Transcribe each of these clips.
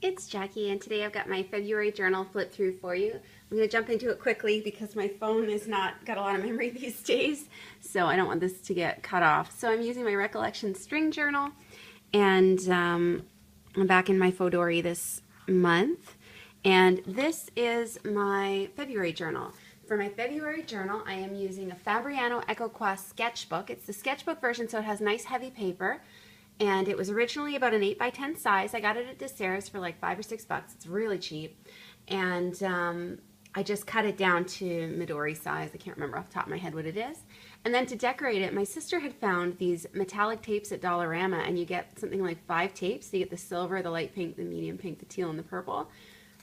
It's Jackie, and today I've got my February journal flip through for you. I'm going to jump into it quickly because my phone is not got a lot of memory these days, so I don't want this to get cut off. So I'm using my Recollection string journal, and I'm back in my Fodori this month, and this is my February journal. For my February journal, I am using a Fabriano EcoQuest sketchbook. It's the sketchbook version, so it has nice heavy paper. And it was originally about an 8 by 10 size. I got it at DeSera's for like $5 or $6. It's really cheap. And I just cut it down to Midori size. I can't remember off the top of my head what it is. And then to decorate it, my sister had found these metallic tapes at Dollarama, and you get something like 5 tapes. You get the silver, the light pink, the medium pink, the teal, and the purple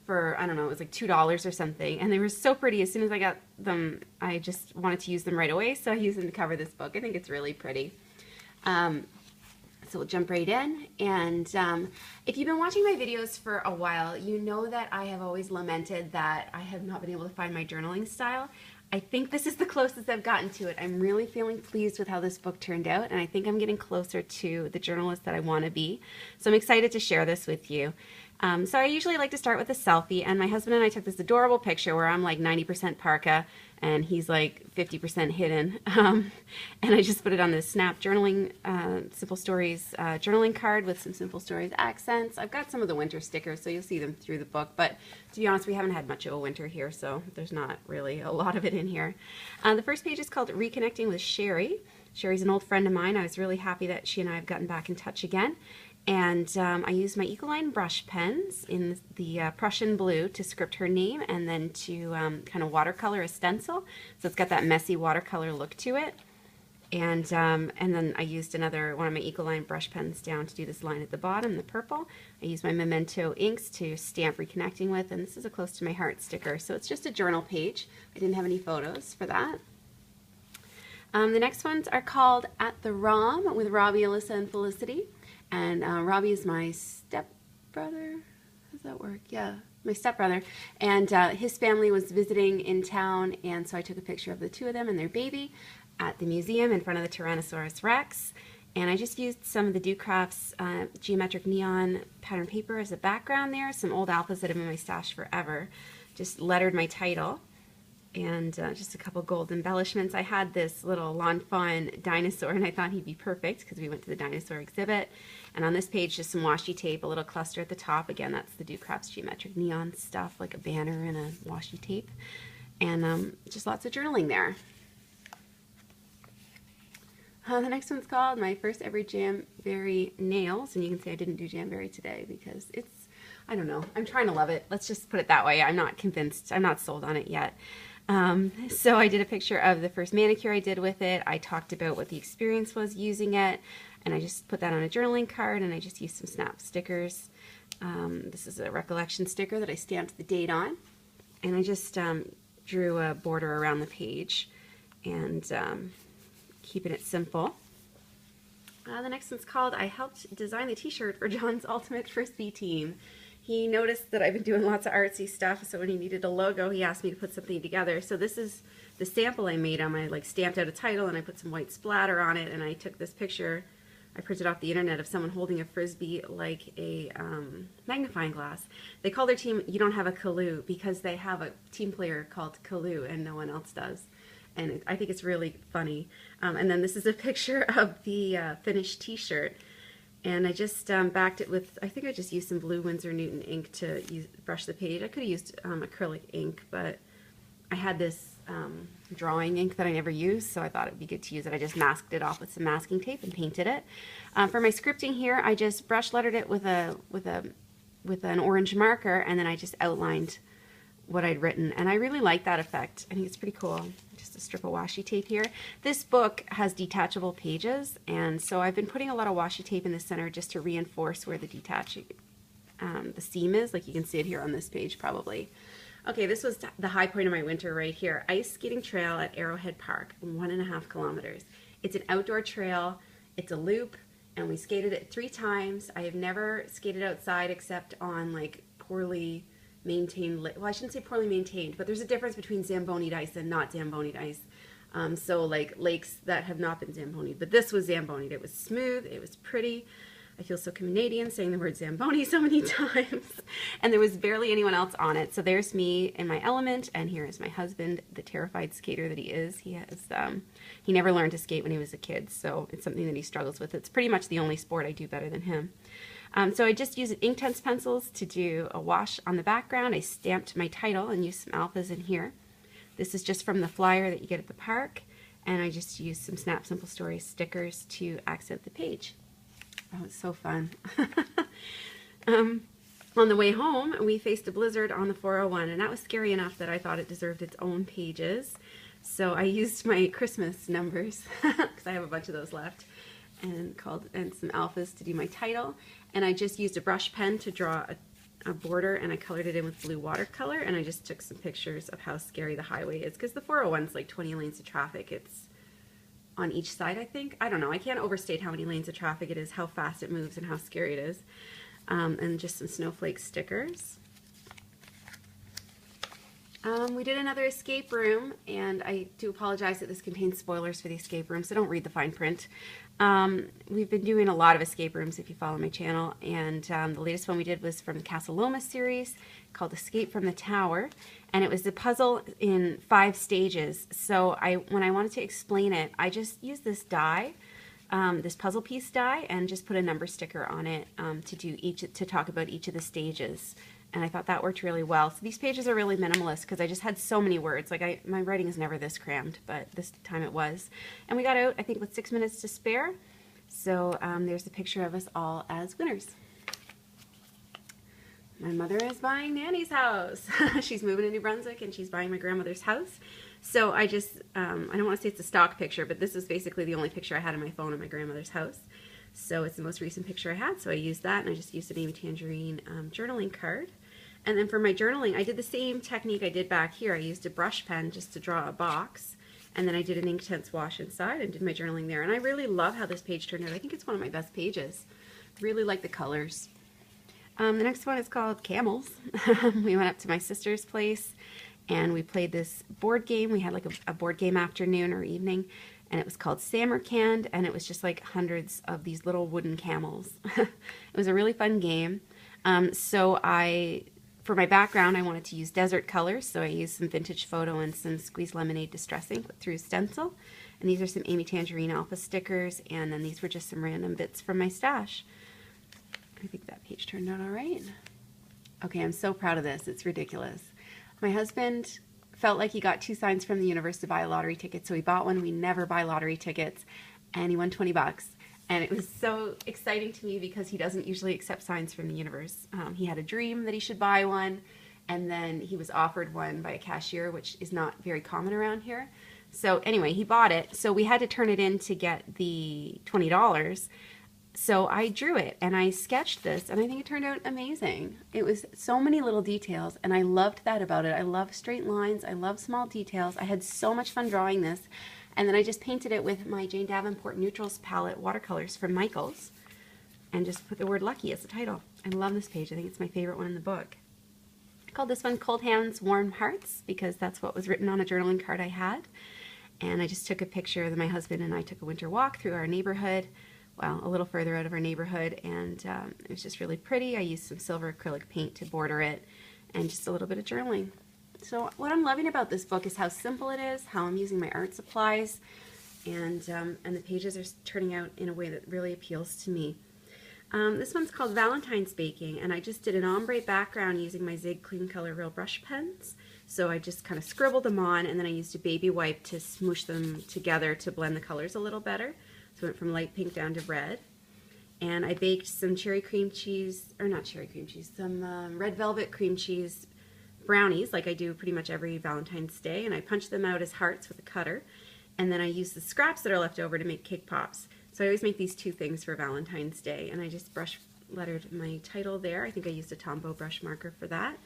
for, I don't know, it was like $2 or something. And they were so pretty. As soon as I got them, I just wanted to use them right away. So I used them to cover this book. I think it's really pretty. So we'll jump right in, and if you've been watching my videos for a while, you know that I have always lamented that I have not been able to find my journaling style. I think this is the closest I've gotten to it. I'm really feeling pleased with how this book turned out, and I think I'm getting closer to the journalist that I want to be. So I'm excited to share this with you. So I usually like to start with a selfie, and my husband and I took this adorable picture where I'm like 90% parka and he's like 50% hidden. And I just put it on this Snap journaling, Simple Stories journaling card with some Simple Stories accents. I've got some of the winter stickers, so you'll see them through the book, but to be honest, we haven't had much of a winter here, so there's not really a lot of it in here. The first page is called Reconnecting with Sherry. Sherry's an old friend of mine. I was really happy that she and I have gotten back in touch again. And I used my Ecoline brush pens in the Prussian blue to script her name, and then to kind of watercolor a stencil. So it's got that messy watercolor look to it. And then I used another one of my Ecoline brush pens down to do this line at the bottom, the purple. I used my Memento inks to stamp Reconnecting with, and this is a Close to My Heart sticker. So it's just a journal page. I didn't have any photos for that. The next ones are called At the ROM with Robbie, Alyssa, and Felicity. And Robbie is my stepbrother. How does that work? Yeah, my stepbrother. And his family was visiting in town, and so I took a picture of the two of them and their baby at the museum in front of the Tyrannosaurus Rex. And I just used some of the DoCrafts geometric neon pattern paper as a background there, some old alphas that have been in my stash forever. Just lettered my title. And just a couple gold embellishments. I had this little Lawn Fawn dinosaur, and I thought he'd be perfect because we went to the dinosaur exhibit. And on this page, just some washi tape, a little cluster at the top. Again, that's the DoCrafts geometric neon stuff, like a banner and a washi tape. And just lots of journaling there. The next one's called My First Ever Jamboree Nails. And you can see I didn't do Jamboree today because it's, I don't know, I'm trying to love it. Let's just put it that way. I'm not convinced, I'm not sold on it yet. So I did a picture of the first manicure I did with it. I talked about what the experience was using it, and I just put that on a journaling card, and I just used some Snap stickers. This is a Recollection sticker that I stamped the date on, and I just drew a border around the page, and keeping it simple. The next one's called I Helped Design the T-shirt for John's Ultimate Frisbee Team. He noticed that I've been doing lots of artsy stuff, so when he needed a logo, he asked me to put something together. So this is the sample I made him. I like stamped out a title, and I put some white splatter on it, and I took this picture I printed off the internet of someone holding a Frisbee like a magnifying glass. They call their team You Don't Have a Clue because they have a team player called Clue, and no one else does. And I think it's really funny. And then this is a picture of the finished t-shirt. And I just backed it with, I think I just used some blue Winsor Newton ink to brush the page. I could have used acrylic ink, but I had this drawing ink that I never used, so I thought it would be good to use it. I just masked it off with some masking tape and painted it. For my scripting here, I just brush lettered it with an orange marker, and then I just outlined what I'd written, and I really like that effect. I think it's pretty cool. Just a strip of washi tape here. This book has detachable pages, and so I've been putting a lot of washi tape in the center just to reinforce where the the seam is, like you can see it here on this page probably. Okay, this was the high point of my winter right here. Ice skating trail at Arrowhead Park, 1.5 kilometers. It's an outdoor trail, it's a loop, and we skated it 3 times. I have never skated outside except on like poorly maintained, well, I shouldn't say poorly maintained, but there's a difference between Zambonied ice and not Zambonied ice. So like lakes that have not been Zambonied, but this was Zambonied. It was smooth, it was pretty. I feel so Canadian saying the word Zamboni so many times. And there was barely anyone else on it. So there's me in my element, and here is my husband, the terrified skater that he is. He never learned to skate when he was a kid, so it's something that he struggles with. It's pretty much the only sport I do better than him. So I just used Inktense pencils to do a wash on the background. I stamped my title and used some alphas in here. This is just from the flyer that you get at the park, and I just used some Snap Simple Stories stickers to accent the page. Oh, it's so fun. On the way home, we faced a blizzard on the 401, and that was scary enough that I thought it deserved its own pages. So I used my Christmas numbers, because I have a bunch of those left, and some alphas to do my title. And I just used a brush pen to draw a border, and I colored it in with blue watercolor, and I just took some pictures of how scary the highway is, because the 401 is like 20 lanes of traffic. It's on each side, I think. I don't know. I can't overstate how many lanes of traffic it is, how fast it moves, and how scary it is. And just some snowflake stickers. We did another escape room, and I do apologize that this contains spoilers for the escape room, so don't read the fine print. We've been doing a lot of escape rooms if you follow my channel, and the latest one we did was from the Casa Loma series called Escape from the Tower, and it was a puzzle in 5 stages. So when I wanted to explain it, I just used this die, this puzzle piece die, and just put a number sticker on it to talk about each of the stages. And I thought that worked really well. So these pages are really minimalist because I just had so many words. Like my writing is never this crammed, but this time it was. And we got out, I think, with 6 minutes to spare. So there's a picture of us all as winners. My mother is buying Nannies House. She's moving to New Brunswick, and she's buying my grandmother's house. So I just, I don't want to say it's a stock picture, but this is basically the only picture I had on my phone of my grandmother's house. So it's the most recent picture I had, so I used that, and I just used an Amy Tangerine journaling card. And then for my journaling, I did the same technique I did back here. I used a brush pen just to draw a box, and then I did an Inktense wash inside and did my journaling there. And I really love how this page turned out. I think it's one of my best pages. Really like the colors. The next one is called Camels. We went up to my sister's place, and we played this board game. We had like a board game afternoon or evening, and it was called Samarkand, and it was just like hundreds of these little wooden camels. It was a really fun game. For my background, I wanted to use desert colors, so I used some vintage photo and some squeezed lemonade distress ink through stencil. And these are some Amy Tangerine Alpha stickers, and then these were just some random bits from my stash. I think that page turned out all right. Okay, I'm so proud of this. It's ridiculous. My husband felt like he got 2 signs from the universe to buy a lottery ticket, so he bought one. We never buy lottery tickets, and he won 20 bucks. And it was so exciting to me because he doesn't usually accept signs from the universe. He had a dream that he should buy one, and then he was offered one by a cashier, which is not very common around here. So anyway, he bought it. So we had to turn it in to get the $20. So I drew it, and I sketched this, and I think it turned out amazing. It was so many little details, and I loved that about it. I love straight lines. I love small details. I had so much fun drawing this. And then I just painted it with my Jane Davenport Neutrals palette watercolors from Michaels, and just put the word lucky as the title. I love this page. I think it's my favorite one in the book. I called this one Cold Hands, Warm Hearts, because that's what was written on a journaling card I had. And I just took a picture that my husband and I took a winter walk through our neighborhood, well, a little further out of our neighborhood, and it was just really pretty. I used some silver acrylic paint to border it, and just a little bit of journaling. So what I'm loving about this book is how simple it is, how I'm using my art supplies, and the pages are turning out in a way that really appeals to me. This one's called Valentines Baking, and I just did an ombre background using my Zig Clean Color Real Brush pens. So I just kind of scribbled them on, and then I used a baby wipe to smoosh them together to blend the colors a little better. So I went from light pink down to red. And I baked some cherry cream cheese, or not cherry cream cheese, some red velvet cream cheese brownies, like I do pretty much every Valentine's Day, and I punched them out as hearts with a cutter, and then I used the scraps that are left over to make cake pops. So I always make these 2 things for Valentine's Day, and I just brush lettered my title there. I think I used a Tombow brush marker for that,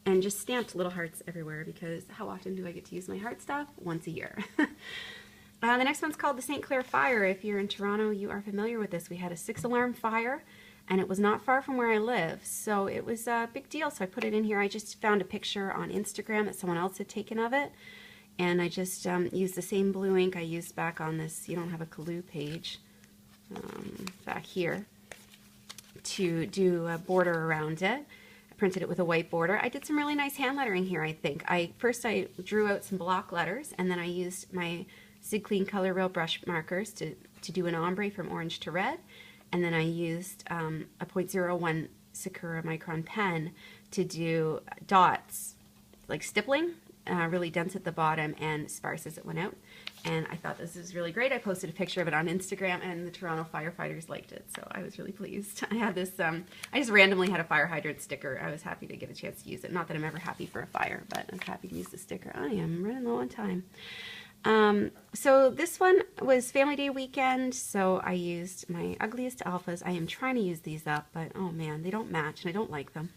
and just stamped little hearts everywhere, because how often do I get to use my heart stuff? Once a year. The next one's called the St. Clair Fire. If you're in Toronto, you are familiar with this. We had a 6-alarm fire, and it was not far from where I live, so it was a big deal, so I put it in here. I just found a picture on Instagram that someone else had taken of it, and I just used the same blue ink I used back on this You Don't Have a Clue page back here, to do a border around it. I printed it with a white border. I did some really nice hand lettering here, I think. First I drew out some block letters, and then I used my Zig Clean Color Real brush markers to do an ombre from orange to red. And then I used a .01 Sakura micron pen to do dots, like stippling, really dense at the bottom and sparse as it went out. And I thought this was really great. I posted a picture of it on Instagram, and the Toronto firefighters liked it, so I was really pleased. I had this, I just randomly had a fire hydrant sticker. I was happy to get a chance to use it. Not that I'm ever happy for a fire, but I'm happy to use the sticker. I am running low on time. So this one was Family Day weekend, so I used my Ugliest Alphas. I am trying to use these up, but oh man, they don't match, and I don't like them.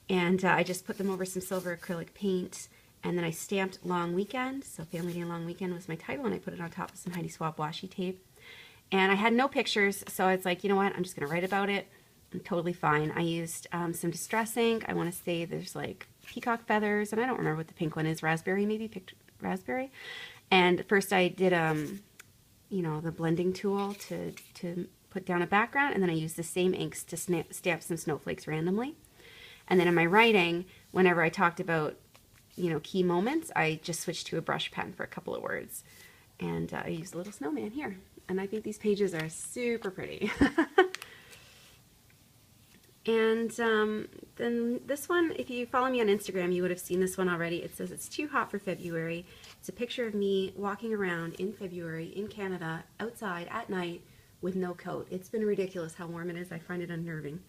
And I just put them over some silver acrylic paint, and then I stamped Long Weekend. So Family Day Long Weekend was my title, and I put it on top of some Heidi Swapp washi tape. And I had no pictures, so I was like, you know what, I'm just going to write about it. I'm totally fine. I used some Distress ink. I want to say there's like peacock feathers, and I don't remember what the pink one is. Raspberry, maybe? Picked raspberry. And first I did, you know, the blending tool to put down a background, and then I used the same inks to stamp some snowflakes randomly. And then in my writing, whenever I talked about, you know, key moments, I just switched to a brush pen for a couple of words. And I used a little snowman here. And I think these pages are super pretty. And then this one, if you follow me on Instagram, you would have seen this one already. It says it's too hot for February. It's a picture of me walking around in February in Canada, outside at night with no coat. It's been ridiculous how warm it is. I find it unnerving.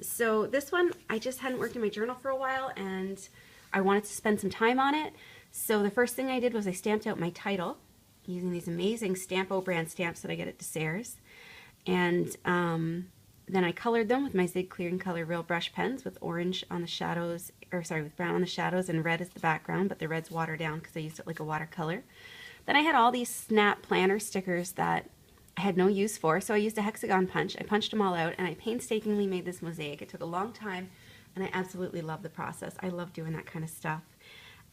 So this one, I just hadn't worked in my journal for a while, and I wanted to spend some time on it. So the first thing I did was I stamped out my title using these amazing Stampo brand stamps that I get at Desserts. And then I colored them with my Zig Clear and Color Real brush pens with orange on the shadows, or sorry, with brown on the shadows and red as the background, but the red's watered down because I used it like a watercolor. Then I had all these snap planner stickers that I had no use for, so I used a hexagon punch. I punched them all out, and I painstakingly made this mosaic. It took a long time, and I absolutely love the process. I love doing that kind of stuff.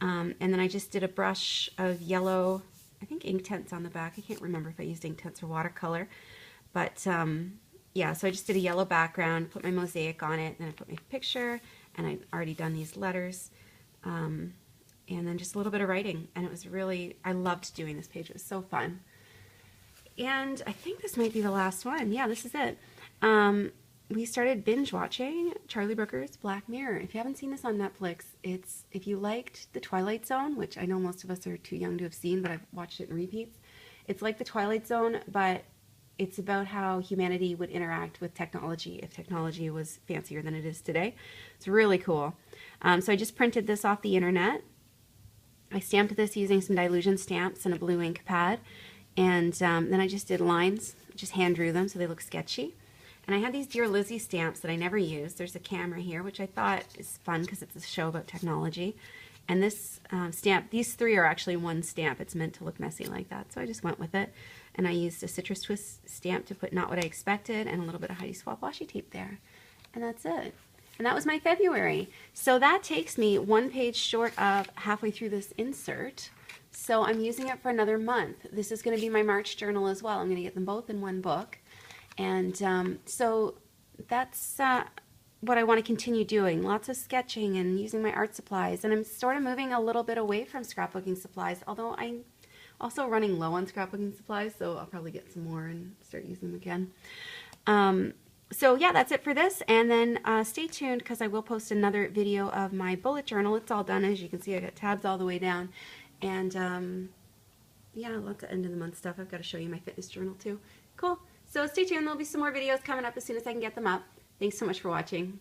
And then I just did a brush of yellow, I think Inktense on the back. I can't remember if I used Inktense or watercolor, but yeah, so I just did a yellow background, put my mosaic on it, then I put my picture, and I'd already done these letters, and then just a little bit of writing, and it was really, I loved doing this page. It was so fun. And I think this might be the last one. Yeah, this is it. We started binge watching Charlie Brooker's Black Mirror. If you haven't seen this on Netflix, it's, if you liked The Twilight Zone, which I know most of us are too young to have seen, but I've watched it in repeats. It's like The Twilight Zone, but it's about how humanity would interact with technology if technology was fancier than it is today. It's really cool. So I just printed this off the internet. I stamped this using some Dilution stamps and a blue ink pad. And then I just did lines, just hand drew them so they look sketchy. And I had these Dear Lizzie stamps that I never used. There's a camera here, which I thought is fun because it's a show about technology. And this stamp, these three are actually one stamp. It's meant to look messy like that, so I just went with it. And I used a Citrus Twist stamp to put Not What I Expected and a little bit of Heidi Swapp washi tape there. And that's it. And that was my February. So that takes me one page short of halfway through this insert. So I'm using it for another month. This is going to be my March journal as well. I'm going to get them both in one book. And so that's what I want to continue doing. Lots of sketching and using my art supplies. And I'm sort of moving a little bit away from scrapbooking supplies, although I'm also running low on scrapbooking supplies, so I'll probably get some more and start using them again. So yeah, that's it for this. And then stay tuned because I will post another video of my bullet journal. It's all done. As you can see, I got tabs all the way down. And yeah, lots of end of the month stuff. I've got to show you my fitness journal too. Cool. So stay tuned. There'll be some more videos coming up as soon as I can get them up. Thanks so much for watching.